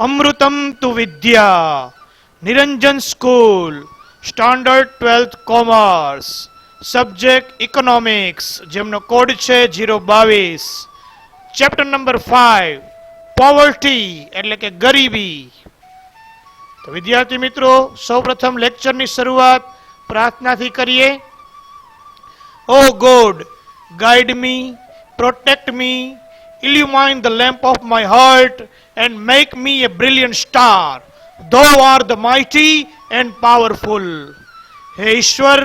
અમૃતમ તુ વિદ્યા, Niranjan school, standard 12th commerce, subject economics, જેમનો કોડ છે 022, ચેપ્ટર નંબર 5 પોવર્ટી એટલે કે ગરીબી. તો વિદ્યાર્થી મિત્રો, સૌપ્રથમ લેક્ચરની શરૂઆત પ્રાર્થનાથી કરીએ. O God, guide me, protect me, illumine the lamp of my heart and make me a brilliant star. Thou art the mighty and powerful. हे ईश्वर,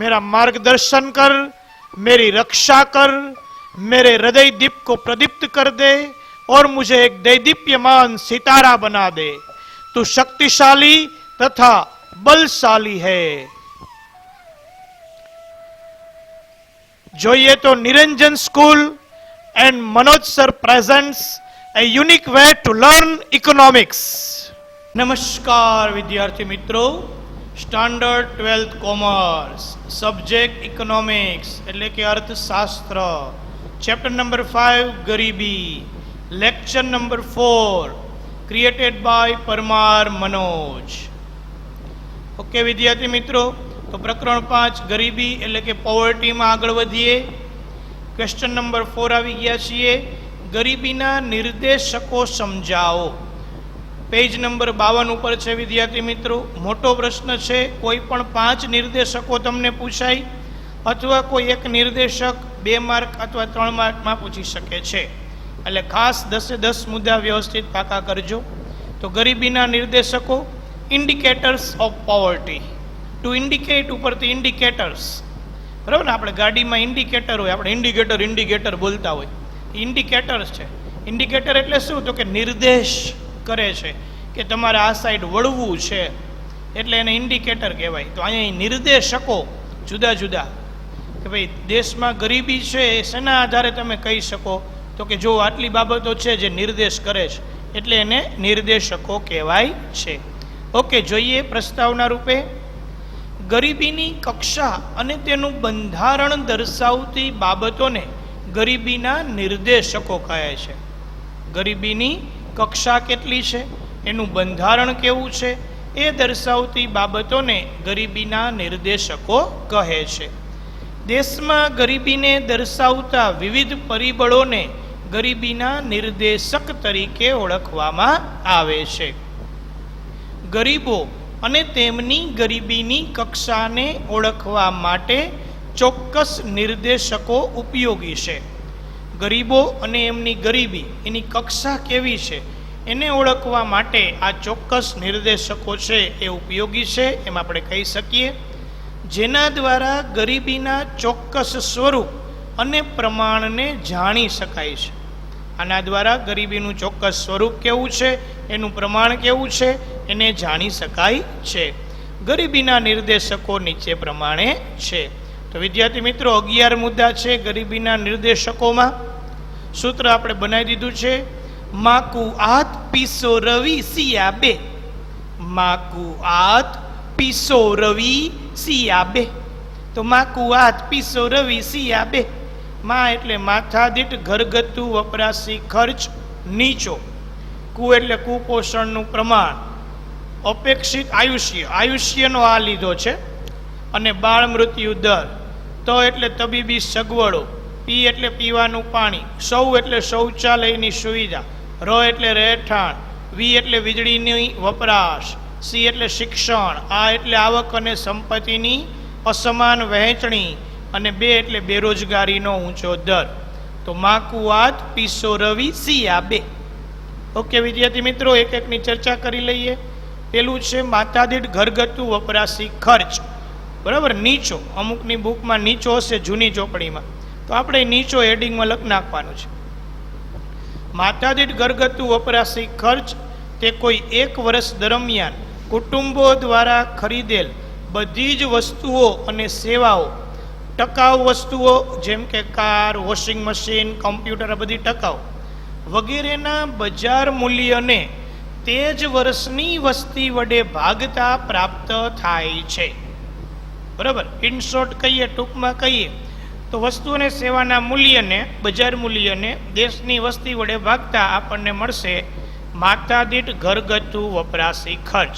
मेरा मार्गदर्शन कर, मेरी रक्षा कर, मेरे हृदय दीप को प्रदीप्त कर दे और मुझे एक दैदीप्यमान सितारा बना दे. तू शक्तिशाली तथा बलशाली है. જોઈએ તો નિરંજન school and Manoj sir presents a unique way to learn economics. નમસ્કાર વિદ્યાર્થી મિત્રો, standard 12th commerce, subject economics એટલે કે અર્થશાસ્ત્ર, ચેપ્ટર નંબર 5 ગરીબી, lecture number 4 created by Parmar Manoj. Okay વિદ્યાર્થી મિત્રો, તો પ્રકરણ 5 ગરીબી એટલે કે પોવર્ટીમાં આગળ વધીએ. ક્વેશ્ચન નંબર 4 આવી ગયા છીએ. ગરીબીના નિર્દેશકો સમજાવો. પેજ નંબર 52 ઉપર છે વિદ્યાર્થી મિત્રો. મોટો પ્રશ્ન છે. કોઈ પણ 5 નિર્દેશકો તમને પૂછાય અથવા કોઈ એક નિર્દેશક 2 માર્ક અથવા 3 માર્કમાં પૂછી શકે છે. એટલે ખાસ 10 મુદ્દા વ્યવસ્થિત પાકા કરજો. તો ગરીબીના નિર્દેશકો, indicators of poverty. To indicate ઉપરથી ઇન્ડિકેટર્સ, બરાબર ને? આપણે ગાડીમાં ઇન્ડિકેટર હોય, આપણે ઇન્ડિકેટર બોલતા હોય, ઇન્ડિકેટર્સ છે. ઇન્ડિકેટર એટલે શું? તો કે નિર્દેશ કરે છે કે તમારે આ સાઈડ વળવું છે, એટલે એને ઇન્ડિકેટર કહેવાય. તો અહીંયા નિર્દેશકો જુદા જુદા, કે ભાઈ દેશમાં ગરીબી છે એ શેના આધારે તમે કહી શકો? તો કે જો આટલી બાબતો છે જે નિર્દેશ કરે છે, એટલે એને નિર્દેશકો કહેવાય છે. ઓકે, જોઈએ પ્રસ્તાવના રૂપે. ગરીબીની કક્ષા અને તેનું બંધારણ દર્શાવતી બાબતોને ગરીબીના નિર્દેશકો કહે છે. ગરીબીની કક્ષા કેટલી છે, એનું બંધારણ કેવું છે, એ દર્શાવતી બાબતોને ગરીબીના નિર્દેશકો કહે છે. દેશમાં ગરીબીને દર્શાવતા વિવિધ પરિબળોને ગરીબીના નિર્દેશક તરીકે ઓળખવામાં આવે છે. ગરીબો અને તેમની ગરીબીની કક્ષાને ઓળખવા માટે ચોક્કસ નિર્દેશકો ઉપયોગી છે. ગરીબો અને એમની ગરીબી, એની કક્ષા કેવી છે, એને ઓળખવા માટે આ ચોક્કસ નિર્દેશકો છે એ ઉપયોગી છે, એમ આપણે કહી શકીએ. જેના દ્વારા ગરીબીના ચોક્કસ સ્વરૂપ અને પ્રમાણને જાણી શકાય છે. આના દ્વારા ગરીબીનું ચોક્કસ સ્વરૂપ કેવું છે, એનું પ્રમાણ કેવું છે, એને જાણી શકાય છે. ગરીબીના નિર્દેશકો નીચે પ્રમાણે છે. તો વિદ્યાર્થી મિત્રો, 11 મુદ્દા છે ગરીબીના નિર્દેશકોમાં. સૂત્ર આપણે બનાવી દીધું છે. માકુ આત પીસો રવિ સિયા બે. માકુ આત પીસો રવિ સિયા બે. તો માકુ આત પીસો રવિ સિયા બે. માં એટલે માથાદીઠ ઘરગથ્થુ વપરાશી ખર્ચ નીચો. કુ એટલે કુપોષણનું પ્રમાણ. અપેક્ષિત આયુષ્ય, આયુષ્યનો આ લીધો છે. અને બાળ મૃત્યુ દર. તો એટલે તબીબી સગવડો. પી એટલે પીવાનું પાણી. સૌ એટલે શૌચાલયની સુવિધા. ર એટલે રહેઠાણ. વી એટલે વીજળીની વપરાશ. સી એટલે શિક્ષણ. આ એટલે આવક અને સંપત્તિની અસમાન વહેંચણી. અને 2 એટલે બેરોજગારીનો ઊંચો દર. તો માકુઆત પીસો રવિ સિયા બે. ઓકે વિદ્યાર્થી મિત્રો, એક એકની ચર્ચા કરી લઈએ. પેલું છે માથાદીઠ ઘરગથ્થુ વપરાશી ખર્ચ. બરાબર, નીચો. અમુકની બુકમાં નીચો હશે, જૂની ચોપડીમાં, તો આપણે નીચો હેડિંગમાં લખ નાખવાનું છે. માથાદીઠ ઘરગથ્થુ વપરાશી ખર્ચ તે કોઈ 1 વર્ષ દરમિયાન કુટુંબો દ્વારા ખરીદેલ બધી જ વસ્તુઓ અને સેવાઓ, ટકાઉ વસ્તુઓ જેમ કે કાર, વોશિંગ મશીન, કમ્પ્યુટર, આ બધી ટકાઉ વગેરેના બજાર મૂલ્યને તે જ વર્ષની વસ્તી વડે ભાગતા પ્રાપ્ત થાય છે. બરાબર, ઇન શોર્ટ કહીએ, ટૂંકમાં કહીએ તો વસ્તુ અને સેવાના મૂલ્યને, બજાર મૂલ્યને દેશની વસ્તી વડે ભાગતા આપણને મળશે માતા દીઠ ઘરગથ્થુ વપરાશી ખર્ચ.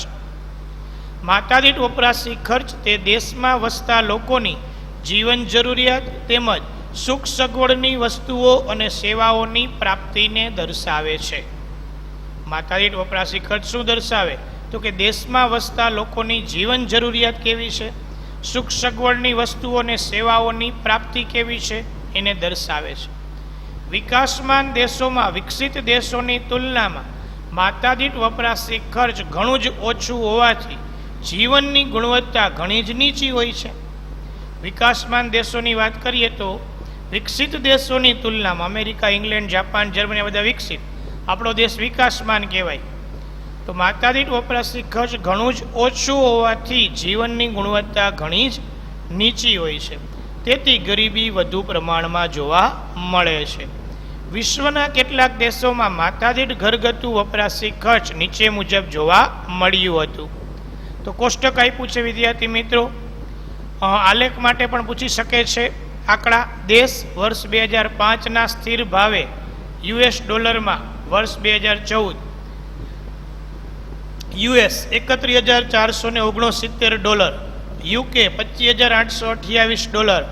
માતા દીઠ વપરાશી ખર્ચ તે દેશમાં વસતા લોકોની જીવન જરૂરિયાત તેમજ સુખ સગવડની વસ્તુઓ અને સેવાઓની પ્રાપ્તિને દર્શાવે છે. માતા દીઠ વપરાશી ખર્ચ શું દર્શાવે? તો કે દેશમાં વસતા લોકોની જીવન જરૂરિયાત કેવી છે, સુખ સગવડની વસ્તુઓ અને સેવાઓની પ્રાપ્તિ કેવી છે એને દર્શાવે છે. વિકાસમાન દેશોમાં વિકસિત દેશોની તુલનામાં માતા દીઠ વપરાશી ખર્ચ ઘણું જ ઓછું હોવાથી જીવનની ગુણવત્તા ઘણી જ નીચી હોય છે. વિકાસમાન દેશોની વાત કરીએ તો વિકસિત દેશોની તુલનામાં અમેરિકા, ઇંગ્લેન્ડ, જાપાન, જર્મની બધા વિકસિત, આપણો દેશ વિકાસમાન કહેવાય. તો માતા દીઠ વપરાશી ખર્ચ ઘણું જ ઓછું હોવાથી જીવનની ગુણવત્તા ઘણી જ નીચી હોય છે. તેથી ગરીબી વધુ પ્રમાણમાં જોવા મળે છે. વિશ્વના કેટલાક દેશોમાં માતા દીઠ ઘરગથ્થુ વપરાશી ખર્ચ નીચે મુજબ જોવા મળ્યું હતું. તો કોષ્ટક આપ્યું છે વિદ્યાર્થી મિત્રો, આલેખ માટે પણ પૂછી શકે છે. આંકડા: દેશ વર્ષ 2005ના સ્થિર ભાવે યુએસ ડોલરમાં વર્ષ 2014 યુએસ $31,469, યુકે $25,828,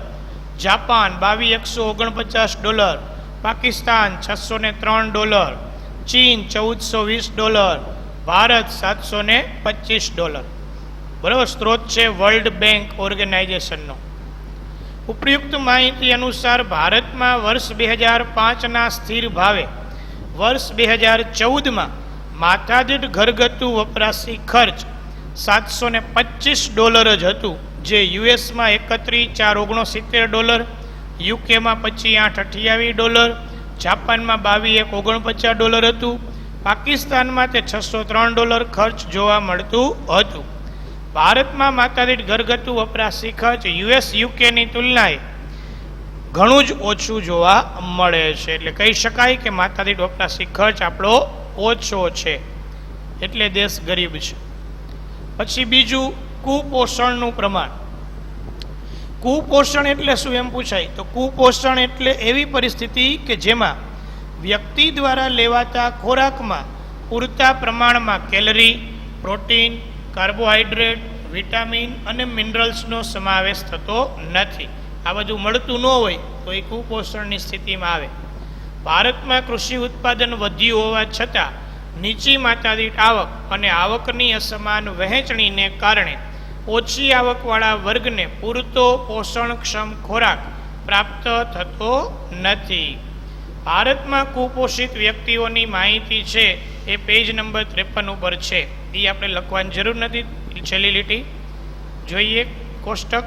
જાપાન $2,149, પાકિસ્તાન $603, ચીન $1,420, ભારત $725. બરાબર. સ્ત્રોત છે વર્લ્ડ બેંક ઓર્ગેનાઇઝેશનનો. ઉપયુક્ત માહિતી અનુસાર ભારતમાં વર્ષ 2005ના સ્થિર ભાવે વર્ષ 2014માં માથા દીઠ ઘરગથ્થુ વપરાશી ખર્ચ $725 જ હતું, જે યુએસમાં $31,469, યુકેમાં $25,828, જાપાનમાં $2,149 હતું, પાકિસ્તાનમાં તે $603 ખર્ચ જોવા મળતું હતું. ભારતમાં માથા દીઠ ઘરગથ્થુ વપરાશી ખર્ચ યુએસ, યુકેની તુલનાએ ઘણું જ ઓછું જોવા મળે છે. એટલે કહી શકાય કે માથા દીઠ વપરાશી ખર્ચ આપણો ઓછો છે, એટલે દેશ ગરીબ છે. પછી બીજું, કુપોષણનું પ્રમાણ. કુપોષણ એટલે શું એમ પૂછાય તો કુપોષણ એટલે એવી પરિસ્થિતિ કે જેમાં વ્યક્તિ દ્વારા લેવાતા ખોરાકમાં પૂરતા પ્રમાણમાં કેલરી, પ્રોટીન, કાર્બોહાઈડ્રેટ, વિટામિન અને મિનરલ્સનો સમાવેશ થતો નથી. આ બધું મળતું ન હોય તો એ કુપોષણની સ્થિતિમાં આવે. ભારતમાં કૃષિ ઉત્પાદન વધ્યું હોવા છતાં નીચી માથા દીઠ આવક અને આવકની અસમાન વહેંચણીને કારણે ઓછી આવકવાળા વર્ગને પૂરતો પોષણક્ષમ ખોરાક પ્રાપ્ત થતો નથી. ભારતમાં કુપોષિત વ્યક્તિઓની માહિતી છે એ પેજ નંબર 53 ઉપર છે. એ આપણે લખવાની જરૂર નથી. છેલ્લી લીટી જોઈએ. કોષ્ટક: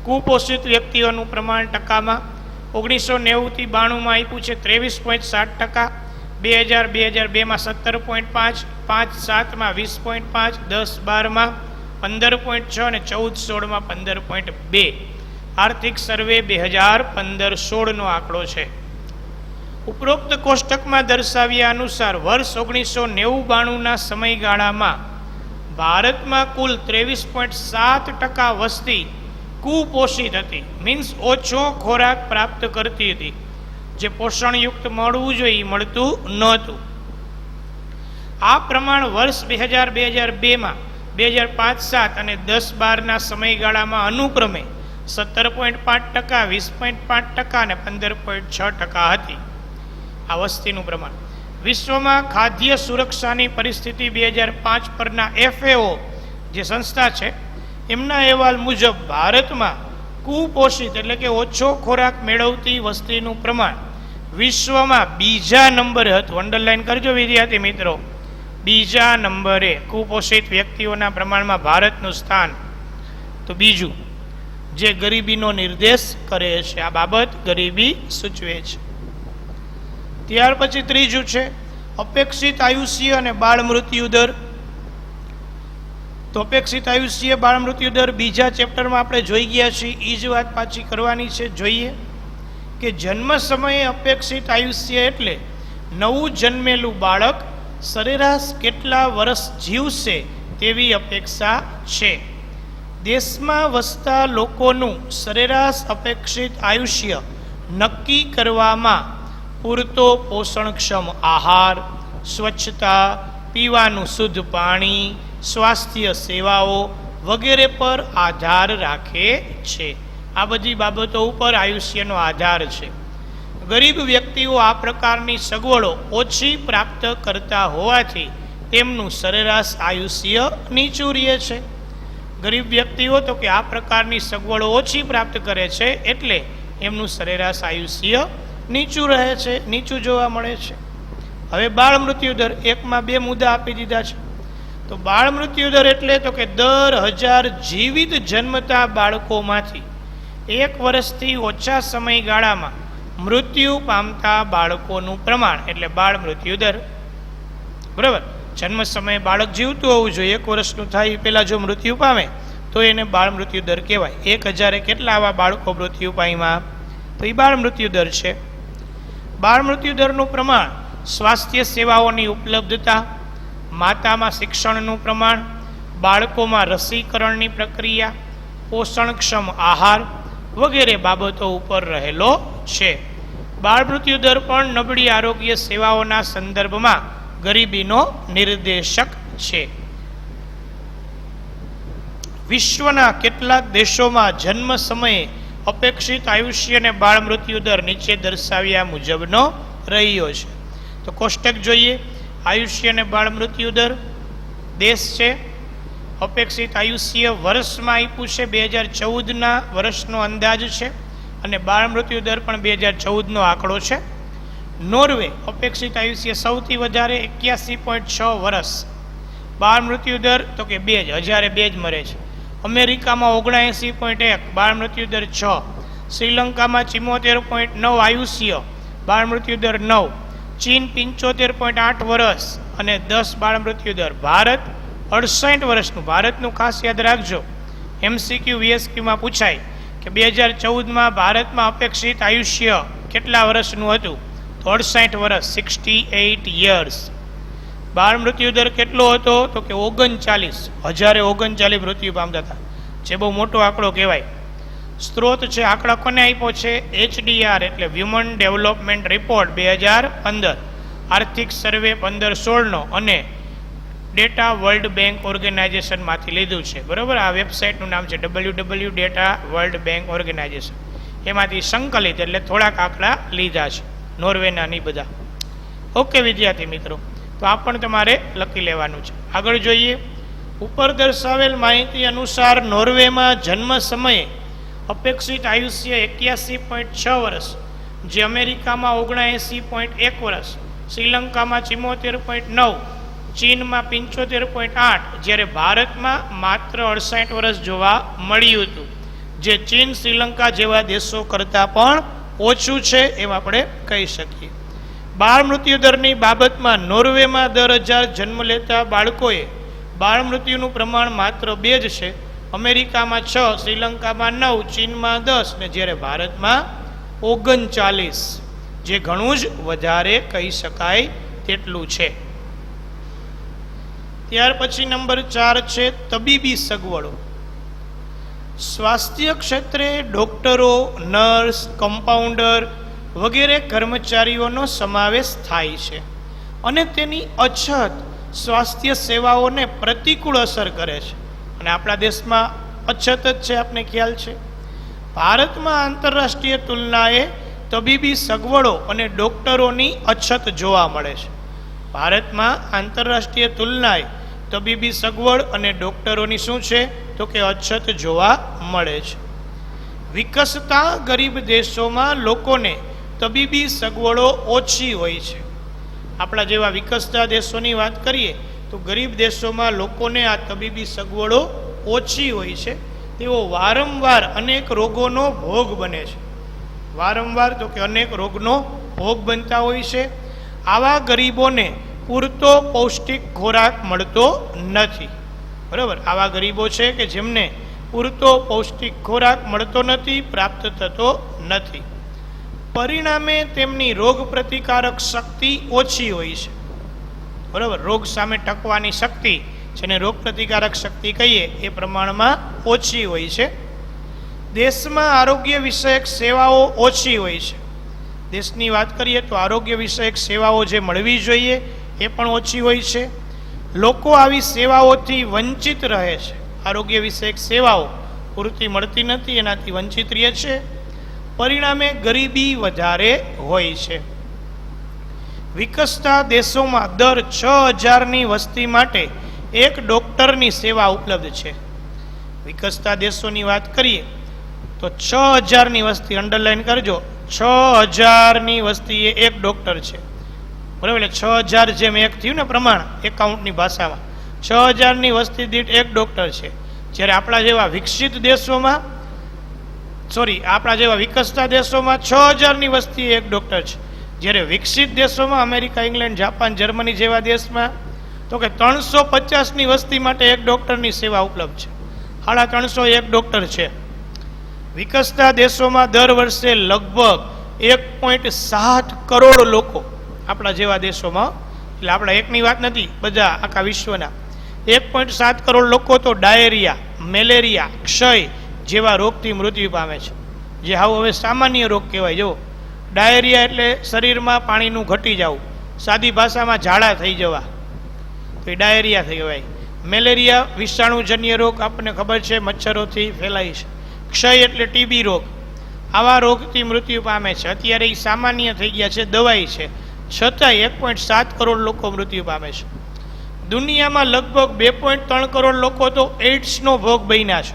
કુપોષિત વ્યક્તિઓનું પ્રમાણ ટકામાં 1990થી 92માં આપ્યું છે 23.7%, 2000-2002માં 17.5, 5-7માં 20.5, 10-12માં 15.6 અને 14-16માં 15.2. આર્થિક સર્વે 2015-16નો આંકડો છે. ઉપરોક્ત કોષ્ટકમાં દર્શાવ્યા અનુસાર વર્ષ 1990-92ના સમયગાળામાં ભારતમાં કુલ 23.7% વસ્તી કુપોષિત હતી, મીન્સ ઓછો ખોરાક પ્રાપ્ત કરતી હતી. જે પોષણયુક્ત મળવું જોઈએ મળતું નહોતું. આ પ્રમાણ વર્ષ 2000-2002માં, 2005-07 અને 10-12ના સમયગાળામાં અનુક્રમે 17.5%, 20.5% અને 15.6% હતી. આ વસ્તીનું પ્રમાણ. વિશ્વમાં ખાદ્ય સુરક્ષાની પરિસ્થિતિ 2005 પરના FAO જે સંસ્થા છે એમના અહેવાલ મુજબ ભારતમાં કુપોષિત એટલે કે ઓછો ખોરાક મેળવતી વસ્તીનું પ્રમાણ વિશ્વમાં બીજા નંબરે હતું. અંડરલાઈન કરજો વિદ્યાર્થી મિત્રો, બીજા નંબરે કુપોષિત વ્યક્તિઓના પ્રમાણમાં ભારતનું સ્થાન. તો બીજું, જે ગરીબીનો નિર્દેશ કરે છે. આ બાબત ગરીબી સૂચવે છે. ત્યાર પછી ત્રીજું છે અપેક્ષિત આયુષ્ય અને બાળ મૃત્યુ દર. તો અપેક્ષિત આયુષ્ય, બાળ મૃત્યુ દર બીજા ચેપ્ટરમાં આપણે જોઈ ગયા છીએ. એ જ વાત પાછી કરવાની છે. જોઈએ કે જન્મ સમયે અપેક્ષિત આયુષ્ય એટલે નવું જન્મેલું બાળક સરેરાશ કેટલા વર્ષ જીવશે તેવી અપેક્ષા છે. દેશમાં વસતા લોકોનું સરેરાશ અપેક્ષિત આયુષ્ય નક્કી કરવામાં પૂરતો પોષણક્ષમ આહાર, સ્વચ્છતા, પીવાનું શુદ્ધ પાણી, સ્વાસ્થ્ય સેવાઓ વગેરે પર આધાર રાખે છે. આ બધી બાબતો ઉપર આયુષ્યનો આધાર છે. ગરીબ વ્યક્તિઓ આ પ્રકારની સગવડો ઓછી પ્રાપ્ત કરતા હોવાથી તેમનું સરેરાશ આયુષ્ય નીચું રહે છે. ગરીબ વ્યક્તિઓ તો કે આ પ્રકારની સગવડો ઓછી પ્રાપ્ત કરે છે એટલે એમનું સરેરાશ આયુષ્ય નીચું રહે છે, નીચું જોવા મળે છે. હવે બાળ મૃત્યુદર, એકમાં 2 મુદ્દા આપી દીધા છે. તો બાળ મૃત્યુદર એટલે તો કે દર 1000 જીવિત જન્મતા બાળકોમાંથી 1 વર્ષથી ઓછા સમયગાળામાં મૃત્યુ પામતા બાળકોનું પ્રમાણ એટલે બાળ મૃત્યુદર. બરાબર, જન્મ સમયે બાળક જીવતું હોવું જોઈએ, 1 વર્ષનું થાય એ પહેલાં જો મૃત્યુ પામે તો એને બાળ મૃત્યુદર કહેવાય. 1000 કેટલા આવા બાળકો મૃત્યુ પામ્યા, તો એ બાળ મૃત્યુદર છે. બાળ મૃત્યુદરનું પ્રમાણ સ્વાસ્થ્ય સેવાઓની ઉપલબ્ધતા, માતામાં શિક્ષણનું પ્રમાણ, બાળકોમાં રસીકરણની પ્રક્રિયા, પોષણક્ષમ આહાર વગેરે બાબતો ઉપર રહેલો છે. બાળ મૃત્યુદર પણ નબળી આરોગ્ય સેવાઓના સંદર્ભમાં ગરીબીનો નિર્દેશક છે. વિશ્વના કેટલાક દેશોમાં જન્મ સમયે અપેક્ષિત આયુષ્ય અને બાળ મૃત્યુદર નીચે દર્શાવ્યા મુજબનો રહ્યો છે. તો કોષ્ટક જોઈએ. આયુષ્ય અને બાળ મૃત્યુદર દેશ છે. અપેક્ષિત આયુષ્ય વર્ષમાં આપ્યું છે, 2014ના વર્ષનો અંદાજ છે, અને બાળ મૃત્યુદર પણ 2014નો આંકડો છે. નોર્વે અપેક્ષિત આયુષ્ય સૌથી વધારે 81.6 વર્ષ, બાળ મૃત્યુદર તો કે 2 જ, 1002 જ મરે છે. અમેરિકામાં 79.1, બાળ મૃત્યુદર 6. શ્રીલંકામાં 74.9 આયુષ્ય, બાળ મૃત્યુદર 9. ચીન 75.8 વર્ષ અને 10 બાળ મૃત્યુદર. ભારત 68 વર્ષનું. ભારતનું ખાસ યાદ રાખજો, MCQ VSQમાં પૂછાય કે 2014માં ભારતમાં અપેક્ષિત આયુષ્ય કેટલા વર્ષનું હતું, તો 68 વર્ષ, 68 years. બાળ મૃત્યુદર કેટલો હતો, તો કે 39, 1039 મૃત્યુ પામતા હતા, જે બહુ મોટો આંકડો કહેવાય. સ્ત્રોત છે, આંકડા કોને આપ્યો છે, HDR એટલે હ્યુમન ડેવલપમેન્ટ રિપોર્ટ 2015, આર્થિક સર્વે 15-16નો, અને ડેટા વર્લ્ડ બેંક ઓર્ગેનાઇઝેશનમાંથી લીધું છે. બરાબર, આ વેબસાઇટનું નામ છે www data world bank organisation. એમાંથી સંકલિત એટલે થોડાક આંકડા લીધા છે, નોર્વેના નહીં બધા. ઓકે વિદ્યાર્થી મિત્રો, તો આ પણ તમારે લખી લેવાનું છે. આગળ જોઈએ. ઉપર દર્શાવેલ માહિતી અનુસાર નોર્વેમાં જન્મ સમયે અપેક્ષિત આયુષ્ય 81.6 વર્ષ, જે અમેરિકામાં 79.1 વર્ષ, શ્રીલંકામાં 74.9, ચીનમાં 75.8, જ્યારે ભારતમાં માત્ર 68 વર્ષ જોવા મળ્યું હતું, જે ચીન શ્રીલંકા જેવા દેશો કરતાં પણ ઓછું છે એમ આપણે કહી શકીએ. બાળ મૃત્યુદરની બાબતમાં નોર્વેમાં દર 1000 જન્મ લેતા બાળકોએ બાળ મૃત્યુનું પ્રમાણ માત્ર 2 જ છે. અમેરિકામાં 6, શ્રીલંકામાં 9, ચીનમાં 10 ને જ્યારે ભારતમાં 39, જે ઘણું જ વધારે કહી શકાય તેટલું છે. ત્યાર પછી નંબર 4 છે તબીબી સગવડો. સ્વાસ્થ્ય ક્ષેત્રે ડોક્ટરો, નર્સ, કમ્પાઉન્ડર વગેરે કર્મચારીઓનો સમાવેશ થાય છે અને તેની અછત સ્વાસ્થ્ય સેવાઓને પ્રતિકૂળ અસર કરે છે. અને આપણા દેશમાં અછત જ છે, આપને ખ્યાલ છે. ભારતમાં આંતરરાષ્ટ્રીય તુલનાએ તબીબી સગવડો અને ડોક્ટરોની અછત જોવા મળે છે. ભારતમાં આંતરરાષ્ટ્રીય તુલનાએ તબીબી સગવડ અને ડોક્ટરોની શું છે, તો કે અછત જોવા મળે છે. વિકસતા ગરીબ દેશોમાં લોકોને તબીબી સગવડો ઓછી હોય છે. આપણા જેવા વિકસતા દેશોની વાત કરીએ તો ગરીબ દેશોમાં લોકોને આ તબીબી સગવડો ઓછી હોય છે. તેઓ વારંવાર અનેક રોગોનો ભોગ બને છે. વારંવાર તો કે અનેક રોગનો ભોગ બનતા હોય છે. આવા ગરીબોને પૂરતો પૌષ્ટિક ખોરાક મળતો નથી. બરાબર, આવા ગરીબો છે કે જેમને પૂરતો પૌષ્ટિક ખોરાક મળતો નથી, પ્રાપ્ત થતો નથી. પરિણામે તેમની રોગ પ્રતિકારક શક્તિ ઓછી હોય છે. બરાબર, રોગ સામે ટકવાની શક્તિ, જેને રોગ પ્રતિકારક શક્તિ કહીએ, એ પ્રમાણમાં ઓછી હોય છે. દેશમાં આરોગ્ય વિષયક સેવાઓ ઓછી હોય છે. દેશની વાત કરીએ તો આરોગ્ય વિષયક સેવાઓ જે મળવી જોઈએ એ પણ ઓછી હોય છે. લોકો આવી સેવાઓથી વંચિત રહે છે. આરોગ્ય વિષયક સેવાઓ પૂરતી મળતી નથી, એનાથી વંચિત રહે છે. પરિણામે ગરીબી વધારે હોય છે. વિકસતા દેશોમાં દર 6,000ની વસ્તી માટે એક ડૉક્ટરની સેવા ઉપલબ્ધ છે. વિકસતા દેશોની વાત કરીએ તો 6,000ની વસ્તી, અંડરલાઈન કરજો, 6,000ની વસ્તીએ એક ડૉક્ટર છે. બરાબર, એટલે 6,000 જેમ એક થયું ને પ્રમાણ એકાઉન્ટની ભાષામાં, 6,000ની વસ્તી દીઠ એક ડૉક્ટર છે. જ્યારે આપણા જેવા વિકસિત દેશોમાં, આપણા જેવા વિકસતા દેશોમાં 6,000ની વસ્તી એક ડૉક્ટર છે. જ્યારે વિકસિત દેશોમાં, અમેરિકા, ઇંગ્લેન્ડ, જાપાન, જર્મની જેવા દેશમાં તો કે 350ની વસ્તી માટે એક ડૉક્ટરની સેવા ઉપલબ્ધ છે. 350 એક ડૉક્ટર છે. વિકસતા દેશોમાં દર વર્ષે લગભગ 1.7 કરોડ લોકો, આપણા જેવા દેશોમાં, એટલે આપણા એકની વાત નથી, બધા આખા વિશ્વના 1.7 કરોડ લોકો તો ડાયેરિયા, મેલેરિયા, ક્ષય જેવા રોગથી મૃત્યુ પામે છે. જે હવે સામાન્ય રોગ કહેવાય. જો ડાયેરિયા એટલે શરીરમાં પાણીનું ઘટી જવું, સાદી ભાષામાં ઝાડા થઈ જવા, તો એ ડાયેરિયા થઈ કહેવાય. મેલેરિયા વિષાણુજન્ય રોગ, આપણને ખબર છે મચ્છરોથી ફેલાય છે. ક્ષય એટલે ટીબી રોગ. આવા રોગથી મૃત્યુ પામે છે. અત્યારે એ સામાન્ય થઈ ગયા છે, દવાઈ છે, છતાંય 1.7 કરોડ લોકો મૃત્યુ પામે છે. દુનિયામાં લગભગ 2.3 કરોડ લોકો તો એઇડ્સનો ભોગ બન્યા છે.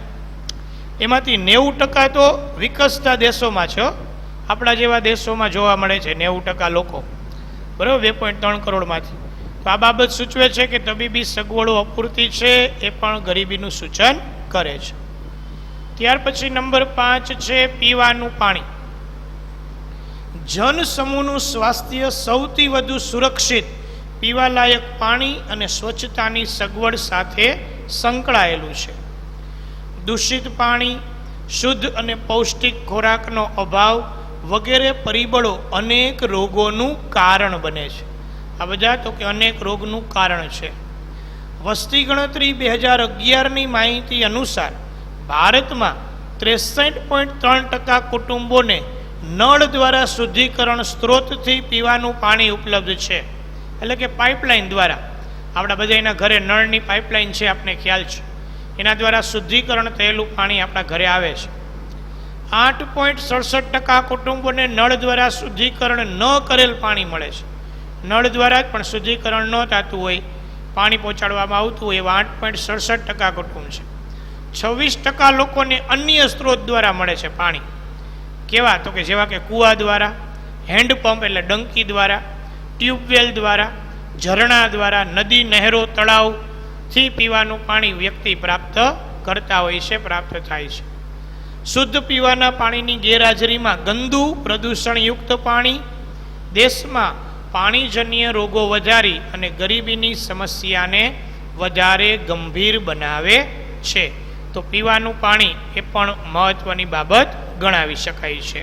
એમાંથી 90% તો વિકસતા દેશોમાં છે. આપણા જેવા દેશોમાં જોવા મળે છે 90% લોકો, બરાબર, 2.3 કરોડમાંથી. તો આ બાબત સૂચવે છે કે તબીબી સગવડો અપૂરતી છે, એ પણ ગરીબીનું સૂચન કરે છે. ત્યાર પછી નંબર 5 છે પીવાનું પાણી. જન સમૂહનું સ્વાસ્થ્ય સૌથી વધુ સુરક્ષિત પીવાલાયક પાણી અને સ્વચ્છતાની સગવડ સાથે સંકળાયેલું છે. દૂષિત પાણી, શુદ્ધ અને પૌષ્ટિક ખોરાકનો અભાવ વગેરે પરિબળો અનેક રોગોનું કારણ બને છે. આ બધા તો કે અનેક રોગનું કારણ છે. વસ્તી ગણતરી 2011ની માહિતી અનુસાર ભારતમાં 63.3% કુટુંબોને નળ દ્વારા શુદ્ધિકરણ સ્ત્રોતથી પીવાનું પાણી ઉપલબ્ધ છે. એટલે કે પાઇપલાઇન દ્વારા, આપણા બધાના ઘરે નળની પાઇપલાઇન છે, આપને ખ્યાલ છે, એના દ્વારા શુદ્ધિકરણ થયેલું પાણી આપણા ઘરે આવે છે. 8.67% કુટુંબોને નળ દ્વારા શુદ્ધિકરણ ન કરેલ પાણી મળે છે. નળ દ્વારા જ પણ શુદ્ધિકરણ ન થતું હોય, પાણી પહોંચાડવામાં આવતું હોય, એવા 8.67% કુટુંબ છે. 26% લોકોને અન્ય સ્ત્રોત દ્વારા મળે છે પાણી. કેવા? તો કે જેવા કે કૂવા દ્વારા, હેન્ડપંપ એટલે ડંકી દ્વારા, ટ્યુબવેલ દ્વારા, ઝરણા દ્વારા, નદી, નહેરો, તળાવથી પીવાનું પાણી વ્યક્તિ પ્રાપ્ત કરતા હોય છે, પ્રાપ્ત થાય છે. શુદ્ધ પીવાના પાણીની ગેરહાજરીમાં ગંદુ પ્રદૂષણયુક્ત પાણી દેશમાં પાણીજન્ય રોગો વધારી અને ગરીબીની સમસ્યાને વધારે ગંભીર બનાવે છે. તો પીવાનું પાણી એ પણ મહત્વની બાબત ગણાવી શકાય છે.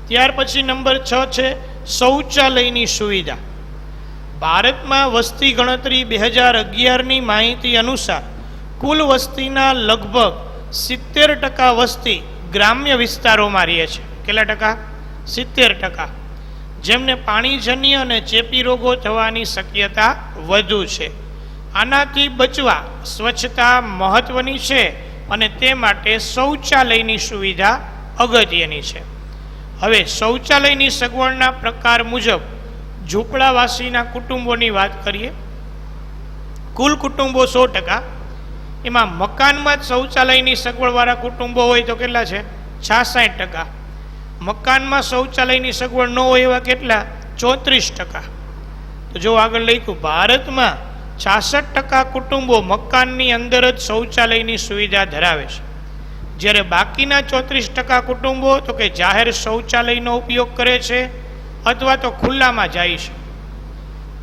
ત્યાર પછી નંબર 6 છે શૌચાલયની સુવિધા. ભારતમાં વસ્તી ગણતરી 2011ની માહિતી અનુસાર કુલ વસ્તીના લગભગ 70% વસ્તી ગ્રામ્ય વિસ્તારોમાં રહે છે. કેટલા ટકા? 70%. જેમને પાણીજન્ય અને ચેપી રોગો થવાની શક્યતા વધુ છે. આનાથી બચવા સ્વચ્છતા મહત્વની છે અને તે માટે શૌચાલયની સુવિધા અગત્યની છે. હવે શૌચાલયની સગવડના પ્રકાર મુજબ ઝૂંપડાવાસીના કુટુંબોની વાત કરીએ. કુલ કુટુંબો 100%. એમાં મકાનમાં જ શૌચાલયની સગવડવાળા કુટુંબો હોય તો કેટલા છે? 66%. મકાનમાં શૌચાલયની સગવડ ન હોય એવા કેટલા? 34%. તો જો આગળ લખ્યું, ભારતમાં 66% કુટુંબો મકાનની અંદર જ શૌચાલયની સુવિધા ધરાવે છે. જ્યારે બાકીના 34% કુટુંબો તો કે જાહેર શૌચાલયનો ઉપયોગ કરે છે અથવા તો ખુલ્લામાં જાય છે.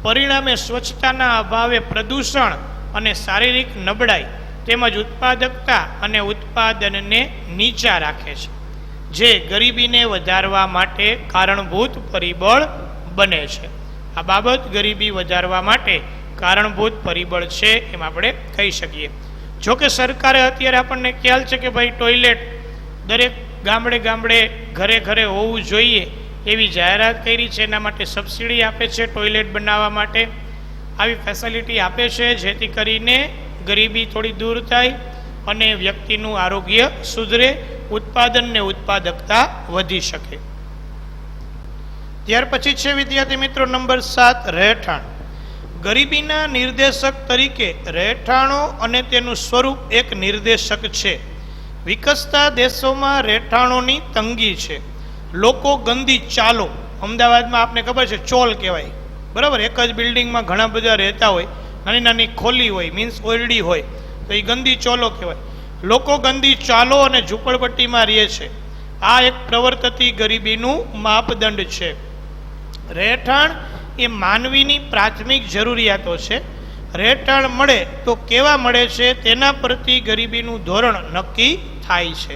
પરિણામે સ્વચ્છતાના અભાવે પ્રદૂષણ અને શારીરિક નબળાઈ તેમજ ઉત્પાદકતા અને ઉત્પાદનને નીચા રાખે છે, જે ગરીબીને વધારવા માટે કારણભૂત પરિબળ બને છે. આ બાબત ગરીબી વધારવા માટે કારણભૂત પરિબળ છે એમ આપણે કહી શકીએ. જોકે સરકારે અત્યારે આપણને ખ્યાલ છે કે ભાઈ ટોયલેટ દરેક ગામડે ગામડે ઘરે ઘરે હોવું જોઈએ એવી જાહેરાત કરી છે. એના માટે સબસિડી આપે છે ટોયલેટ બનાવવા માટે. આવી ફેસિલિટી આપે છે જેથી કરીને ગરીબી થોડી દૂર થાય અને વ્યક્તિનું આરોગ્ય સુધરે, ઉત્પાદન ને ઉત્પાદકતા વધી શકે. ત્યાર પછી છે વિદ્યાર્થી મિત્રો નંબર 7 રહેઠાણ. ગરીબીના નિર્દેશક તરીકે રહેઠાણો અને તેનું સ્વરૂપ એક નિર્દેશક છે. વિકસતા દેશોમાં રહેઠાણોની તંગી છે. લોકો ગંદી ચાલો, અમદાવાદમાં આપને ખબર છે ચોલ કહેવાય, બરાબર, એક જ બિલ્ડિંગમાં ઘણા બધા રહેતા હોય, નાની નાની ખોલી હોય, મીન્સ ઓરડી હોય, તો એ ગંદી ચોલો કહેવાય. લોકો ગંદી ચાલો અને ઝૂંપડપટ્ટીમાં રહે છે. આ એક પ્રવર્તતી ગરીબીનું માપદંડ છે. રહેઠાણ એ માનવીની પ્રાથમિક જરૂરિયાતો છે. રહેઠાણ મળે તો કેવા મળે છે તેના પરથી ગરીબીનું ધોરણ નક્કી થાય છે.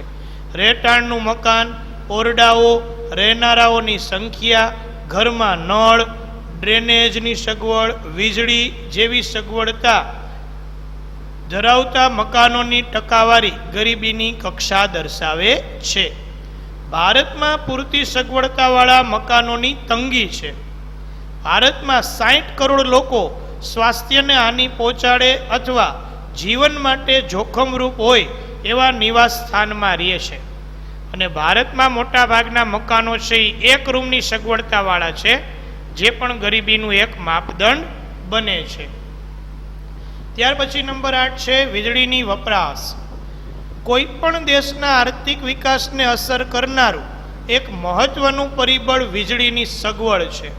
રહેઠાણનું મકાન, ઓરડાઓ, રહેનારાઓની સંખ્યા, ઘરમાં નળ, ડ્રેનેજની સગવડ, વીજળી જેવી સગવડતા ધરાવતા મકાનોની ટકાવારી ગરીબીની કક્ષા દર્શાવે છે. ભારતમાં પૂરતી સગવડતાવાળા મકાનોની તંગી છે. ભારતમાં 60 કરોડ લોકો સ્વાસ્થ્યને હાનિ પહોંચાડે અથવા જીવન માટે જોખમરૂપ હોય એવા નિવાસ સ્થાનમાં રહે છે. અને ભારતમાં મોટા ભાગના મકાનો છે એ એક રૂમની સગવડતાવાળા છે, જે પણ ગરીબીનું એક માપદંડ બને છે. ત્યાર પછી નંબર 8 છે વીજળીની વપરાશ. કોઈ પણ દેશના આર્થિક વિકાસને અસર કરનારું એક મહત્વનું પરિબળ વીજળીની સગવડ છે.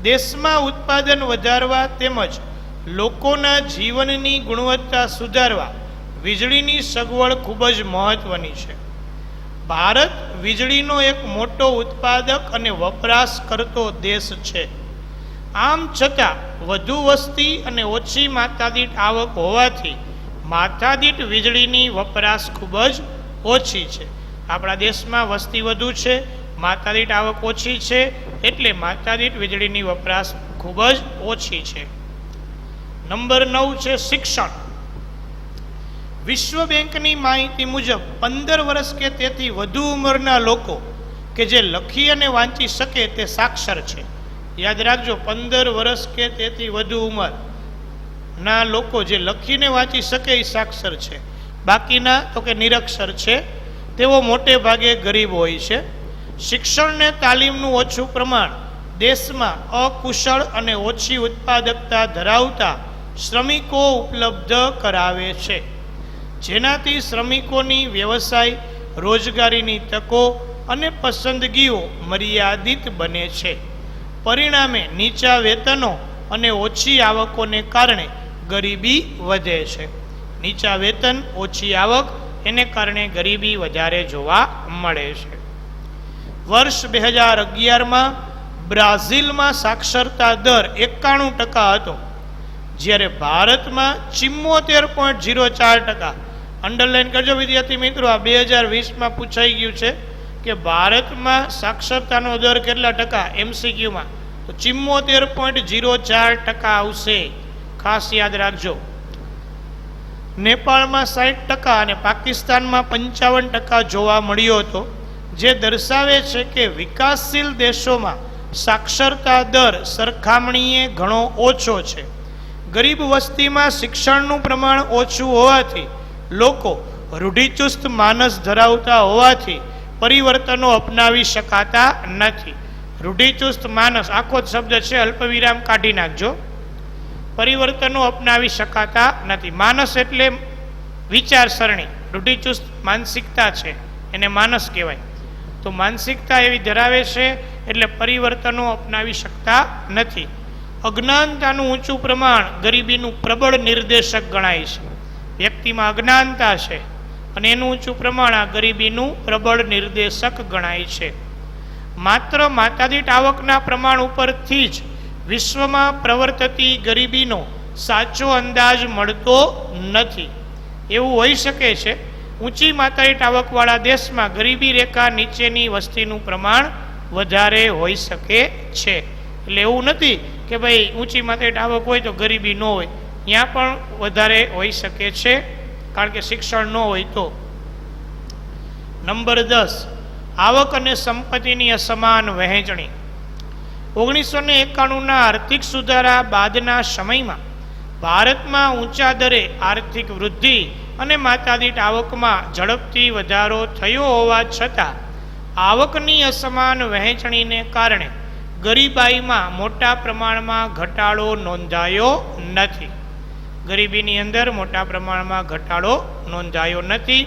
દેશમાં ઉત્પાદન વધારવા તેમજ લોકોના જીવનની ગુણવત્તા સુધારવા વીજળીની સગવડ ખૂબ જ મહત્વની છે. ભારત વીજળીનો એક મોટો ઉત્પાદક અને વપરાશ કરતો દેશ છે. આમ છતાં વધુ વસ્તી અને ઓછી માથાદીઠ આવક હોવાથી માથાદીઠ વીજળીની વપરાશ ખૂબ જ ઓછી છે. આપણા દેશમાં વસ્તી વધુ છે, માથાદીઠ આવક ઓછી છે, એટલે માથાદીઠ વીજળીની વપરાશ ખૂબ જ ઓછી છે. નંબર 9 છે શિક્ષણ. વિશ્વ બેંકની માહિતી મુજબ 15 વર્ષ કે તેથી વધુ ઉંમરના લોકો કે જે લખી અને વાંચી શકે તે સાક્ષર છે. યાદ રાખજો, 15 વર્ષ કે તેથી વધુ ઉંમરના લોકો જે લખીને વાંચી શકે એ સાક્ષર છે. બાકીના તો કે નિરક્ષર છે, તેઓ મોટે ભાગે ગરીબ હોય છે. શિક્ષણને તાલીમનું ઓછું પ્રમાણ દેશમાં અકુશળ અને ઓછી ઉત્પાદકતા ધરાવતા શ્રમિકો ઉપલબ્ધ કરાવે છે, જેનાથી શ્રમિકોની વ્યવસાય, રોજગારીની તકો અને પસંદગીઓ મર્યાદિત બને છે. પરિણામે નીચા વેતનો અને ઓછી આવકોને કારણે ગરીબી વધે છે. નીચા વેતન, ઓછી આવક, એને કારણે ગરીબી વધારે જોવા મળે છે. વર્ષ 2011માં બ્રાઝિલમાં સાક્ષરતા દર 91% હતો, જ્યારે ભારતમાં 74.04%. અંડરલાઈન કરજો વિદ્યાર્થી મિત્રો, આ 2020માં પૂછાઈ ગયું છે કે ભારતમાં સાક્ષરતાનો દર કેટલા ટકા, MCQમાં તો 74.04% આવશે, ખાસ યાદ રાખજો. નેપાળમાં 60% અને પાકિસ્તાનમાં 55% જોવા મળ્યો હતો, જે દર્શાવે છે કે વિકાસશીલ દેશોમાં સાક્ષરતા દર સરખામણીએ ઘણો ઓછો છે. ગરીબ વસ્તીમાં શિક્ષણનું પ્રમાણ ઓછું હોવાથી લોકો રૂઢિચુસ્ત માનસ ધરાવતા હોવાથી પરિવર્તનો અપનાવી શકાતા નથી. રૂઢિચુસ્ત માનસ આખો જ શબ્દ છે, અલ્પવિરામ કાઢી નાખજો. પરિવર્તનો અપનાવી શકાતા નથી. માનસ એટલે વિચારસરણી, રૂઢિચુસ્ત માનસિકતા છે, એને માનસ કહેવાય. તો માનસિકતા એવી ધરાવે છે એટલે પરિવર્તનો અપનાવી શકતા નથી. અજ્ઞાનતાનું ઊંચું પ્રમાણ ગરીબીનું પ્રબળ નિર્દેશક ગણાય છે. વ્યક્તિમાં અજ્ઞાનતા છે અને એનું ઊંચું પ્રમાણ આ ગરીબીનું પ્રબળ નિર્દેશક ગણાય છે. માત્ર માથાદીઠ આવકના પ્રમાણ ઉપરથી જ વિશ્વમાં પ્રવર્તતી ગરીબીનો સાચો અંદાજ મળતો નથી. એવું હોઈ શકે છે ઊંચી માથાદીઠ આવકવાળા દેશમાં ગરીબી રેખા નીચેની વસ્તીનું પ્રમાણ વધારે હોઈ શકે છે. એટલે એવું નથી કે ભાઈ ઊંચી માથાદીઠ આવક હોય તો ગરીબી ન હોય, ત્યાં પણ વધારે હોઈ શકે છે, કારણ કે શિક્ષણ ન હોય તો. નંબર 10 આવક અને સંપત્તિની અસમાન વહેંચણી. 1991ના આર્થિક સુધારા બાદના સમયમાં ભારતમાં ઊંચા દરે આર્થિક વૃદ્ધિ અને માથાદીઠ આવકમાં ઝડપથી વધારો થયો હોવા છતાં આવકની અસમાન વહેંચણીને કારણે ગરીબાઈમાં મોટા પ્રમાણમાં ઘટાડો નોંધાયો નથી. ગરીબીની અંદર મોટા પ્રમાણમાં ઘટાડો નોંધાયો નથી.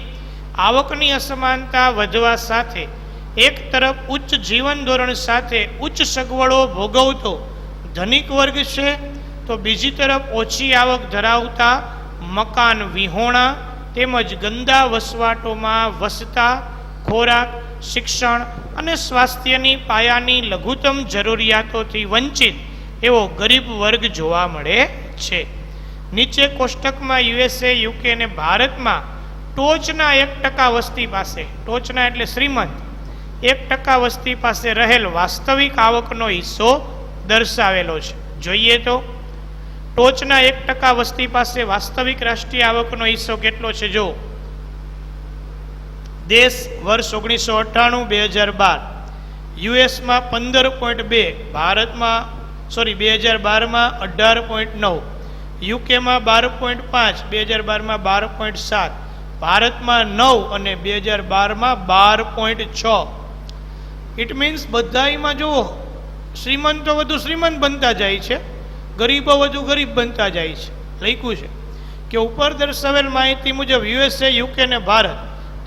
આવકની અસમાનતા વધવા સાથે એક તરફ ઉચ્ચ જીવન ધોરણ સાથે ઉચ્ચ સગવડો ભોગવતો ધનિક વર્ગ છે, તો બીજી તરફ ઓછી આવક ધરાવતા મકાન વિહોણા તેમજ ગંદા વસવાટોમાં વસતા ખોરાક, શિક્ષણ અને સ્વાસ્થ્યની પાયાની લઘુત્તમ જરૂરિયાતોથી વંચિત એવો ગરીબ વર્ગ જોવા મળે છે. નીચે કોષ્ટકમાં યુએસએ, યુકે અને ભારતમાં ટોચના 1% વસ્તી પાસે, ટોચના એટલે શ્રીમંત, 1% વસ્તી પાસે રહેલ વાસ્તવિક આવકનો હિસ્સો દર્શાવેલો છે. જોઈએ તો ટોચના 1% વસ્તી પાસે વાસ્તવિક રાષ્ટ્રીય આવકનો હિસ્સો કેટલો છે? જો દેશ વર્ષ 1998-2012 યુએસમાં 15.2, ભારતમાં 2012માં 18.9, યુકેમાં 12.5, 2012માં 12.7, ભારતમાં 9 અને 2012માં 12.6. ઇટ મીન્સ બધામાં જુઓ, શ્રીમંતો વધુ શ્રીમંત બનતા જાય છે, ગરીબો વધુ ગરીબ બનતા જાય છે. લખ્યું છે કે ઉપર દર્શાવેલ માહિતી મુજબ યુએસએ, યુકે અને ભારત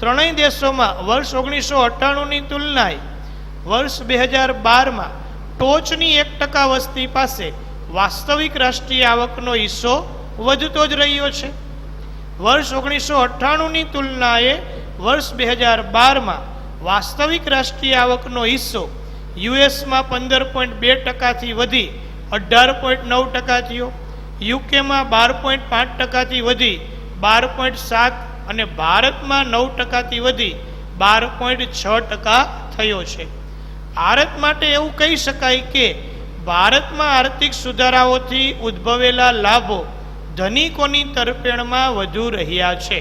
ત્રણેય દેશોમાં વર્ષ 1998ની તુલનાએ વર્ષ 2012માં ટોચની 1% વસ્તી પાસે વાસ્તવિક રાષ્ટ્રીય આવકનો હિસ્સો વધતો જ રહ્યો છે. વર્ષ 1998ની તુલનાએ વર્ષ 2012માં વાસ્તવિક રાષ્ટ્રીય આવકનો હિસ્સો યુએસમાં 15.2%થી વધી 18.9% થયો, યુકેમાં 12.5%થી વધી 12.7 અને ભારતમાં 9%થી વધી 12.6% થયો છે. ભારત માટે એવું કહી શકાય કે ભારતમાં આર્થિક સુધારાઓથી ઉદ્ભવેલા લાભો ધનિકોની તરફેણમાં વધુ રહ્યા છે.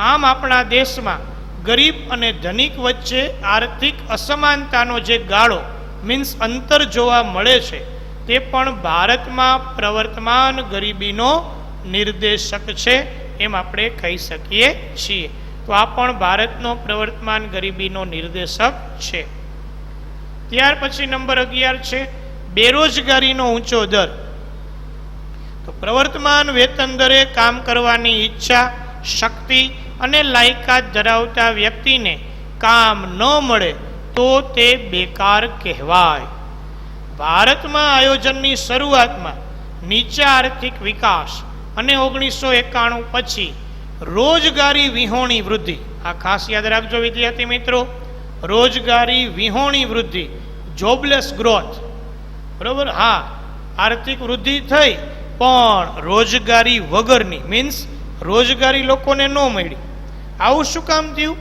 આમ આપણા દેશમાં ગરીબ અને ધનિક વચ્ચે આર્થિક અસમાનતાનો જે ગાળો મીન્સ અંતર જોવા મળે છે, તે પણ ભારતમાં પ્રવર્તમાન ગરીબીનો નિર્દેશક છે એમ આપણે કહી શકીએ છીએ. તો આ પણ ભારતનો પ્રવર્તમાન ગરીબીનો નિર્દેશક છે. ત્યાર પછી નંબર 11 છે બેરોજગારીનો ઊંચો દર. તો પ્રવર્તમાન વેતન દરે કામ કરવાની ઈચ્છા, શક્તિ અને લાયકાત ધરાવતા વ્યક્તિને કામ ન મળે તો તે બેકાર કહેવાય. ભારતમાં આયોજનની શરૂઆતમાં નીચા આર્થિક વિકાસ અને 1991 પછી રોજગારી વિહોણી વૃદ્ધિ, આ ખાસ યાદ રાખજો વિદ્યાર્થી મિત્રો, રોજગારી વિહોણી વૃદ્ધિ, જોબલેસ ગ્રોથ, બરોબર. હા, આર્થિક વૃદ્ધિ થઈ પણ રોજગારી વગરની, મીન્સ રોજગારી લોકોને ન મળી. આવું શું કામ થયું?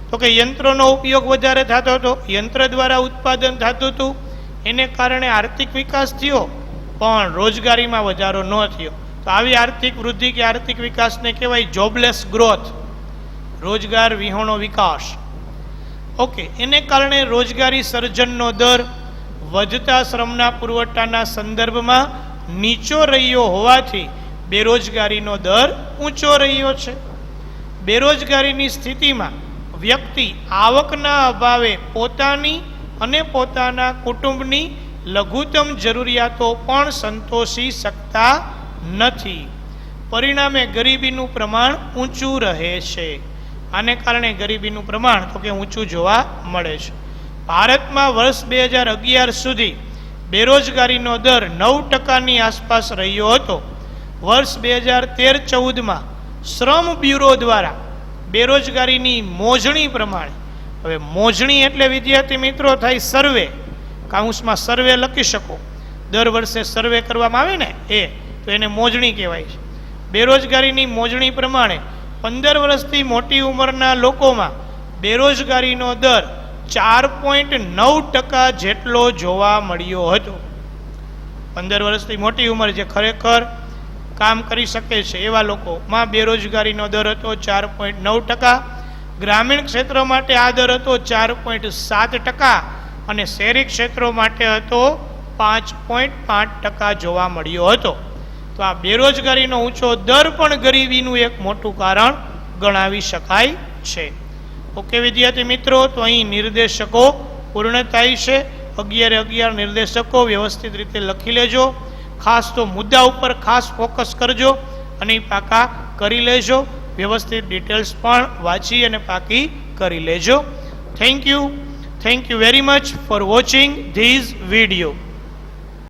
તો કે યંત્રોનો ઉપયોગ વધારે થતો હતો, યંત્ર દ્વારા ઉત્પાદન થતું હતું, એને કારણે આર્થિક વિકાસ થયો પણ રોજગારીમાં વધારો ન થયો. તો આવી આર્થિક વૃદ્ધિ કે આર્થિક વિકાસને કહેવાય જોબલેસ ગ્રોથ, રોજગાર વિહોણો વિકાસ. ઓકે, એને કારણે રોજગારી સર્જનનો દર વધતા શ્રમના પુરવઠાના સંદર્ભમાં નીચો રહ્યો હોવાથી બેરોજગારીનો દર ઊંચો રહ્યો છે. બેરોજગારીની સ્થિતિમાં વ્યક્તિ આવકના અભાવે પોતાની અને પોતાના કુટુંબની લઘુત્તમ જરૂરિયાતો પણ સંતોષી શકતા નથી. પરિણામે ગરીબીનું પ્રમાણ ઊંચું રહે છે. આને કારણે ગરીબીનું પ્રમાણ તો કે ઊંચું જોવા મળે છે. ભારતમાં વર્ષ 2011 સુધી બેરોજગારીનો દર 9%ની આસપાસ રહ્યો હતો. વર્ષ 2013-14માં શ્રમ બ્યુરો દ્વારા બેરોજગારીની મોજણી પ્રમાણે, હવે મોજણી એટલે વિદ્યાર્થી મિત્રો થાય સર્વે, કાઉન્સમાં સર્વે લખી શકો, દર વર્ષે સર્વે કરવામાં આવે ને તો એને મોજણી કહેવાય છે. બેરોજગારીની મોજણી પ્રમાણે 15 વર્ષથી મોટી ઉંમરના લોકોમાં બેરોજગારીનો દર 4.9% જેટલો જોવા મળ્યો હતો. 15 વર્ષથી મોટી ઉંમર જે ખરેખર કામ કરી શકે છે એવા લોકોમાં બેરોજગારીનો દર હતો 4.9%. ગ્રામીણ ક્ષેત્ર માટે આ દર હતો 4.7% અને શહેરી ક્ષેત્રો માટે હતો 5.5% જોવા મળ્યો હતો. તો આ બેરોજગારીનો ઊંચો દર પણ ગરીબીનું એક મોટું કારણ ગણાવી શકાય છે. ઓકે વિદ્યાર્થી મિત્રો, તો અહીં નિર્દેશકો પૂર્ણ થાય છે. 11 નિર્દેશકો વ્યવસ્થિત રીતે લખી લેજો. ખાસ તો મુદ્દા ઉપર ખાસ ફોકસ કરજો અને પાકા કરી લેજો. વ્યવસ્થિત ડિટેલ્સ પણ વાંચી અને પાકી કરી લેજો. Thank you very much for watching this video.